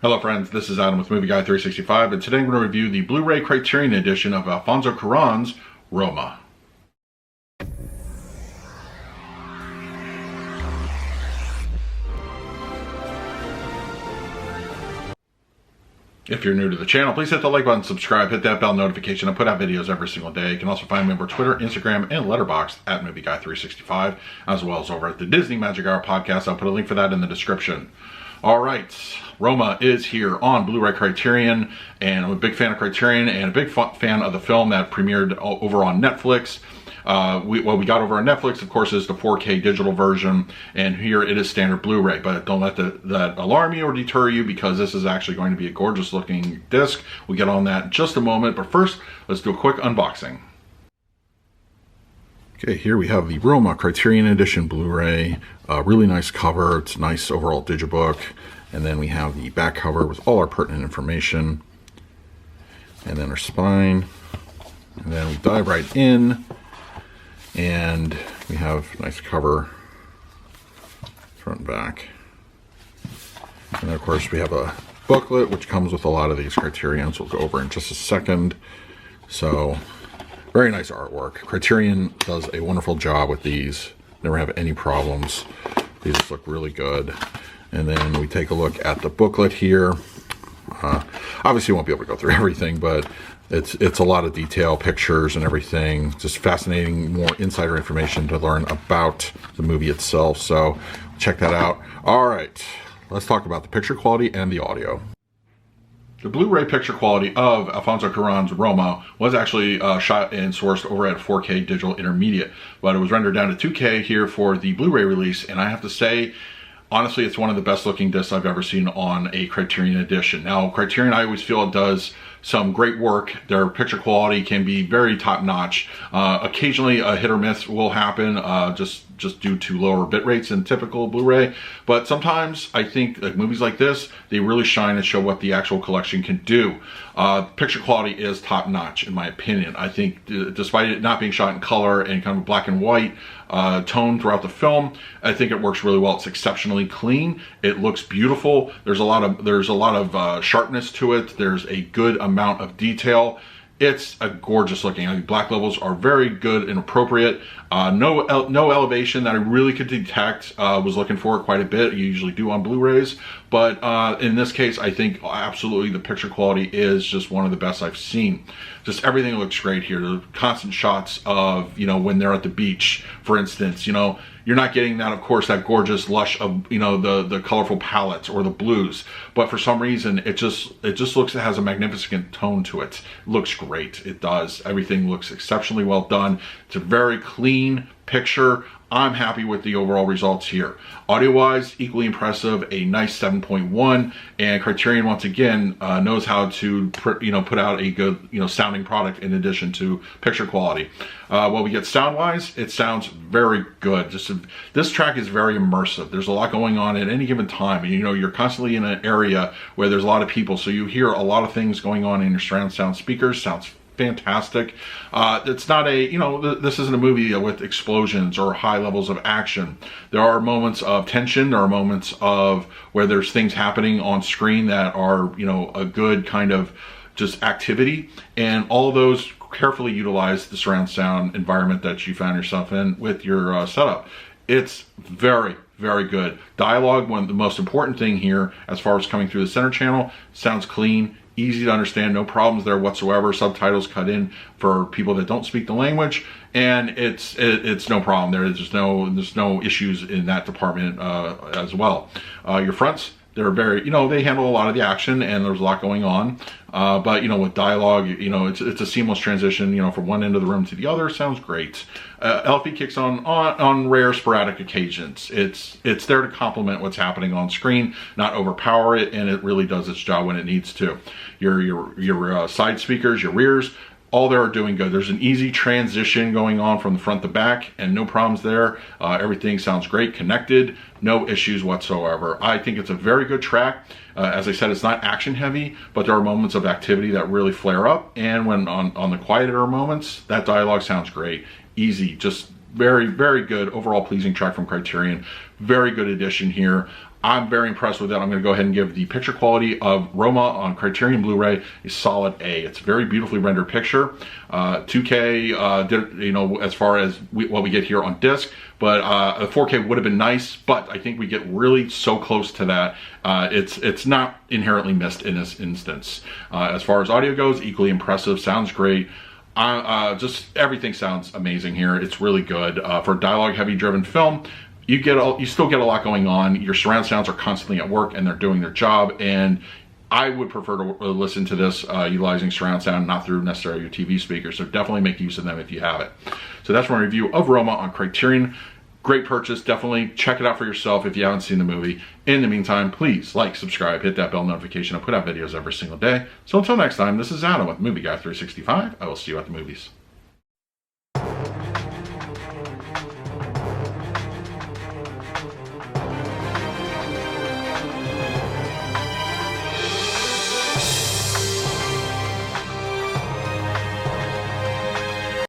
Hello friends, this is Adam with Movie Guy 365, and today I'm going to review the Blu-ray Criterion edition of Alfonso Cuarón's Roma. If you're new to the channel, please hit the like button, subscribe, hit that bell notification. I put out videos every single day. You can also find me over Twitter, Instagram, and Letterboxd at Movie Guy 365, as well as over at the Disney Magic Hour podcast. I'll put a link for that in the description. All right, Roma is here on Blu-ray Criterion, and I'm a big fan of Criterion and a big fan of the film that premiered over on Netflix. What we got over on Netflix, of course, is the 4K digital version, and here it is standard Blu-ray. But don't let that alarm you or deter you, because this is actually going to be a gorgeous looking disc. We'll get on that in just a moment, but first, let's do a quick unboxing. Okay, here we have the Roma Criterion Edition Blu-ray. Really nice cover. It's a nice overall digibook. And then we have the back cover with all our pertinent information. And then our spine. And then we dive right in. And we have a nice cover, front and back. And of course we have a booklet, which comes with a lot of these Criterions. We'll go over in just a second. So, very nice artwork. Criterion does a wonderful job with these. Never have any problems. These just look really good. And then we take a look at the booklet here. Obviously you won't be able to go through everything, but it's a lot of detail, pictures and everything. Just fascinating, more insider information to learn about the movie itself. So check that out. All right, let's talk about the picture quality and the audio. The Blu-ray picture quality of Alfonso Cuarón's Roma was actually shot and sourced over at 4K digital intermediate, but it was rendered down to 2K here for the Blu-ray release, and I have to say, honestly, it's one of the best looking discs I've ever seen on a Criterion edition. Now, Criterion, I always feel, it does some great work. Their picture quality can be very top notch. Occasionally a hit or miss will happen just due to lower bit rates than typical Blu-ray. But sometimes I think like movies like this, they really shine and show what the actual collection can do. Picture quality is top notch in my opinion. I think despite it not being shot in color and kind of black and white tone throughout the film, I think it works really well. It's exceptionally clean. It looks beautiful. There's a lot of sharpness to it. There's a good amount of detail. It's a gorgeous looking. I think black levels are very good and appropriate. No elevation that I really could detect. Was looking for quite a bit. You usually do on Blu-rays, but in this case, I think absolutely the picture quality is just one of the best I've seen. Just everything looks great here. The constant shots of, you know, when they're at the beach, for instance, you know, you're not getting that, of course, that gorgeous lush of, you know, the colorful palettes or the blues, but for some reason it just looks, it has a magnificent tone to it. It looks great. It does. Everything looks exceptionally well done. It's a very clean picture. I'm happy with the overall results here. Audio-wise, equally impressive, a nice 7.1, and Criterion once again knows how to put out a good sounding product in addition to picture quality. What we get sound-wise, it sounds very good. This track is very immersive. There's a lot going on at any given time, and you're constantly in an area where there's a lot of people, so you hear a lot of things going on in your surround sound speakers. Sounds fantastic. It's not a, this isn't a movie with explosions or high levels of action. There are moments of tension. There are moments of where there's things happening on screen that are, a good kind of just activity. And all of those carefully utilize the surround sound environment that you found yourself in with your setup. It's very, very good. Dialogue, the most important thing here, as far as coming through the center channel, sounds clean, easy to understand, no problems there whatsoever. Subtitles cut in for people that don't speak the language, and it's no problem there. There's no issues in that department as well. Your fronts, they're very, they handle a lot of the action, and there's a lot going on. But with dialogue, it's a seamless transition, from one end of the room to the other. Sounds great. LP kicks on rare sporadic occasions. It's there to complement what's happening on screen, not overpower it, and it really does its job when it needs to. Your side speakers, your rears, all they are doing good. There's an easy transition going on from the front to back, and no problems there. Everything sounds great, connected, no issues whatsoever. I think it's a very good track. As I said, it's not action heavy, but there are moments of activity that really flare up, and when on the quieter moments, that dialogue sounds great. Easy, just very, very good overall pleasing track from Criterion. Very good addition here. I'm very impressed with it. I'm going to go ahead and give the picture quality of Roma on Criterion Blu Ray a solid A. It's a very beautifully rendered picture. 2K, you know, as far as what we get here on disc, but a 4K would have been nice, but I think we get really so close to that. It's not inherently missed in this instance. As far as audio goes, equally impressive, sounds great. Just everything sounds amazing here. It's really good. For a dialogue heavy driven film, you still get a lot going on. Your surround sounds are constantly at work and they're doing their job, and I would prefer to listen to this utilizing surround sound, not through necessarily your TV speakers. So definitely make use of them if you have it. So that's my review of Roma on Criterion. Great purchase. Definitely check it out for yourself if you haven't seen the movie. In the meantime, please like, subscribe, hit that bell notification. I put out videos every single day. So until next time, this is Adam with Movie Guy 365. I will see you at the movies.